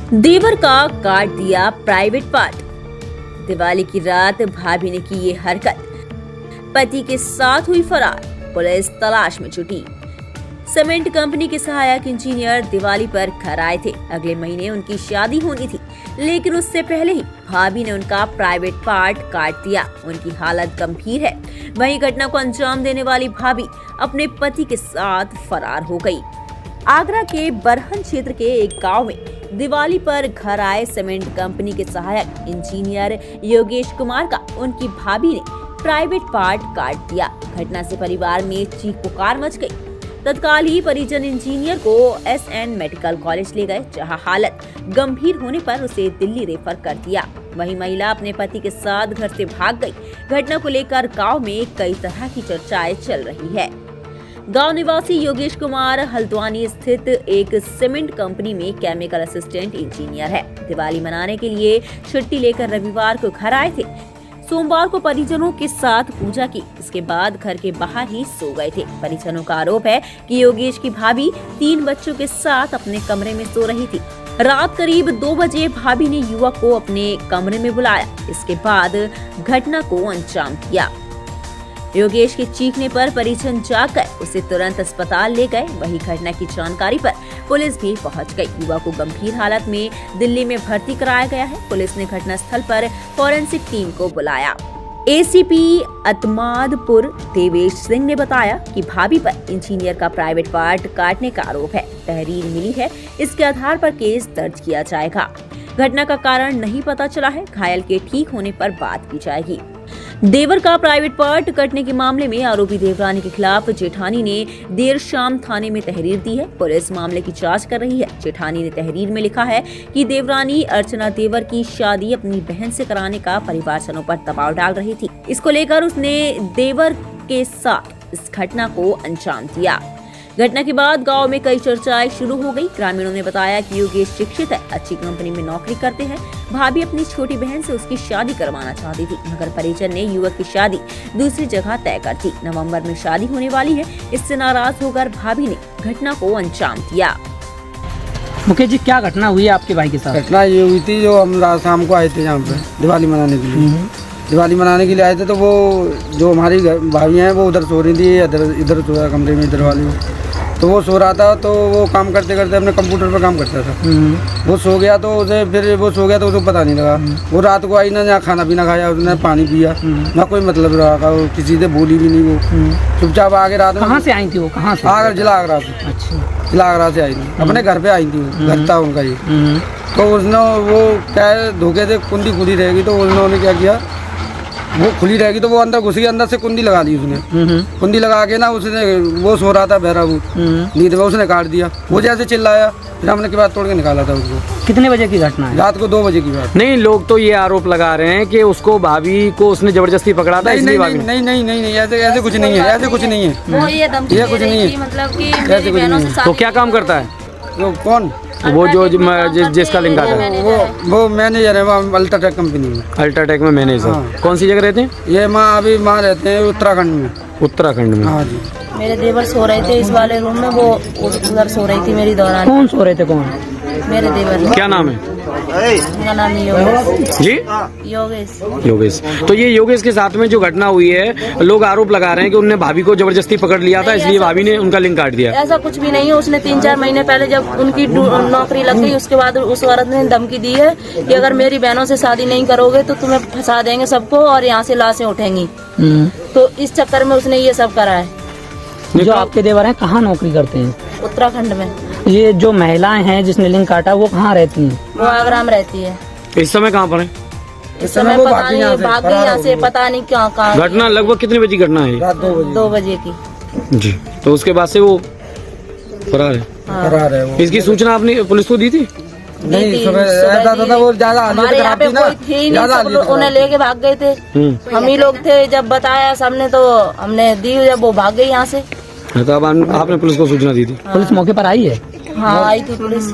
देवर का काट दिया प्राइवेट पार्ट। दिवाली की रात भाभी ने की ये हरकत, पति के साथ हुई फरार, पुलिस तलाश में जुटी। सीमेंट कंपनी के सहायक इंजीनियर दिवाली पर घर आए थे। अगले महीने उनकी शादी होनी थी, लेकिन उससे पहले ही भाभी ने उनका प्राइवेट पार्ट काट दिया। उनकी हालत गंभीर है। वहीं घटना को अंजाम देने वाली भाभी अपने पति के साथ फरार हो गई। आगरा के बरहन क्षेत्र के एक गांव में दिवाली पर घर आए सीमेंट कंपनी के सहायक इंजीनियर योगेश कुमार का उनकी भाभी ने प्राइवेट पार्ट काट दिया। घटना से परिवार में चीख पुकार मच गई। तत्काल ही परिजन इंजीनियर को एसएन मेडिकल कॉलेज ले गए, जहां हालत गंभीर होने पर उसे दिल्ली रेफर कर दिया। वहीं महिला अपने पति के साथ घर से भाग गई। घटना को लेकर गांव में कई तरह की चर्चाएं चल रही है। गांव निवासी योगेश कुमार हल्द्वानी स्थित एक सीमेंट कंपनी में केमिकल असिस्टेंट इंजीनियर है। दिवाली मनाने के लिए छुट्टी लेकर रविवार को घर आए थे। सोमवार को परिजनों के साथ पूजा की, इसके बाद घर के बाहर ही सो गए थे। परिजनों का आरोप है कि योगेश की भाभी 3 बच्चों के साथ अपने कमरे में सो रही थी। रात करीब 2 बजे भाभी ने युवक को अपने कमरे में बुलाया। इसके बाद घटना को अंजाम दिया। योगेश के चीखने पर परिजन जाग गए, उसे तुरंत अस्पताल ले गए। वहीं घटना की जानकारी पर पुलिस भी पहुंच गई। युवक को गंभीर हालत में दिल्ली में भर्ती कराया गया है। पुलिस ने घटनास्थल पर फॉरेंसिक टीम को बुलाया। एसीपी अतमादपुर देवेश सिंह ने बताया कि भाभी पर इंजीनियर का प्राइवेट पार्ट काटने का आरोप है। तहरीर मिली है, इसके आधार पर केस दर्ज किया जाएगा। घटना का कारण नहीं पता चला है। घायल के ठीक होने पर बात की जाएगी। देवर का प्राइवेट पार्ट कटने के मामले में आरोपी देवरानी के खिलाफ जेठानी ने देर शाम थाने में तहरीर दी है। पुलिस मामले की जांच कर रही है। जेठानी ने तहरीर में लिखा है कि देवरानी अर्चना देवर की शादी अपनी बहन से कराने का परिवारजनों पर दबाव डाल रही थी। इसको लेकर उसने देवर के साथ इस घटना को अंजाम दिया। घटना के बाद गांव में कई चर्चाएं शुरू हो गई। ग्रामीणों ने बताया कि योगेश शिक्षित है, अच्छी कंपनी में नौकरी करते हैं। भाभी अपनी छोटी बहन से उसकी शादी करवाना चाहती थी, मगर परिजन ने युवक की शादी दूसरी जगह तय कर दी। नवंबर में शादी होने वाली है। इससे नाराज होकर भाभी ने घटना को अंजाम दिया। मुकेश जी, क्या घटना हुई है आपके भाई के साथ? घटना ये हुई थी, जो हम रात शाम को आए थे यहाँ पे दिवाली मनाने के लिए। दिवाली मनाने के लिए आए थे, तो वो जो हमारी भाभी हैं वो उधर सो रही थी, इधर सो रहा कमरे में, इधर वाली। तो वो सो रहा था, तो वो काम करते करते अपने कंप्यूटर पर काम करता था। वो सो गया, तो उसे उसको पता नहीं लगा। वो रात को आई ना खाना पीना खाया, उसने पानी पिया ना, कोई मतलब रहा, वो किसी से बोली भी नहीं। वो चुपचाप आगे रात में। कहाँ से आई थी वो? कहाँ से? आगरा, जिला आगरा से। अच्छा, जिला आगरा से आई थी, अपने घर पे आई थी। घर था उनका ये। तो उसने वो क्या है, धोखे से कुंडी खुली रहेगी, तो उन्होंने क्या किया, वो खुली रहेगी तो वो अंदर घुस गया, अंदर से कुंडी लगा दी उसने। कुंडी लगा के ना उसने, वो सो रहा था बहरा, वो नींद में, उसने काट दिया। वो जैसे चिल्लाया, फिर हमने के बाद तोड़ के निकाला था उसको। कितने बजे की घटना है? रात को 2 बजे की बात। नहीं, लोग तो ये आरोप लगा रहे हैं कि उसको भाभी को उसने जबरदस्ती पकड़ा था, इसलिए भाभी। नहीं, ऐसे कुछ नहीं है, ऐसे कुछ नहीं है, ये कुछ नहीं है, मतलब कि ऐसे कुछ नहीं है। तो क्या काम करता है वो? कौन? वो जो जिसका लिंक आता है, वो मैनेजर है वहाँ अल्ट्राटेक कंपनी में। अल्ट्राटेक में मैनेजर। हाँ। कौन सी जगह रहते हैं ये? अभी माँ रहते हैं उत्तराखंड में। उत्तराखंड में। हाँ जी। मेरे देवर सो रहे थे इस वाले रूम में, वो उधर सो रही थी मेरी दौरान। कौन सो रहे थे? कौन? मेरे देवर। क्या नाम है? उनका नाम योगेश जी, योगेश। तो ये योगेश के साथ में जो घटना हुई है, लोग आरोप लगा रहे हैं कि उनने भाभी को जबरदस्ती पकड़ लिया था, इसलिए भाभी ने उनका लिंक काट दिया। ऐसा कुछ भी नहीं है। उसने 3-4 महीने पहले जब उनकी नौकरी लग गई, उसके बाद उस औरत ने धमकी दी है कि अगर मेरी बहनों से शादी नहीं करोगे तो तुम्हें फंसा देंगे सबको और यहाँ से लाशें उठेंगी। तो इस चक्कर में उसने ये सब करा है। जो आपके देवर हैं कहाँ नौकरी करते हैं? उत्तराखंड में। ये जो महिलाएं हैं जिसने लिंक काटा, वो कहाँ रहती हैं? वो आगरा में रहती है। इस समय कहाँ पर है? इस समय पता नहीं, भाग गई यहाँ से, पता नहीं कहाँ। घटना लगभग कितने बजे की घटना है? रात 2 बजे की। जी। तो उसके बाद से वो फरार है। फरार है वो। इसकी सूचना आपने पुलिस को दी थी? नहीं, सुबह ऐसा था, वो ज्यादा हमारे यहाँ पे कोई थे ही नहीं, सब लोग उन्हें लेके भाग गए थे। हम ही लोग थे। जब बताया सबने तो हमने दी, जब वो भाग गई यहाँ से। तो अब आपने पुलिस को सूचना दी थी? पुलिस मौके पर आई है? हाँ, आई थी पुलिस।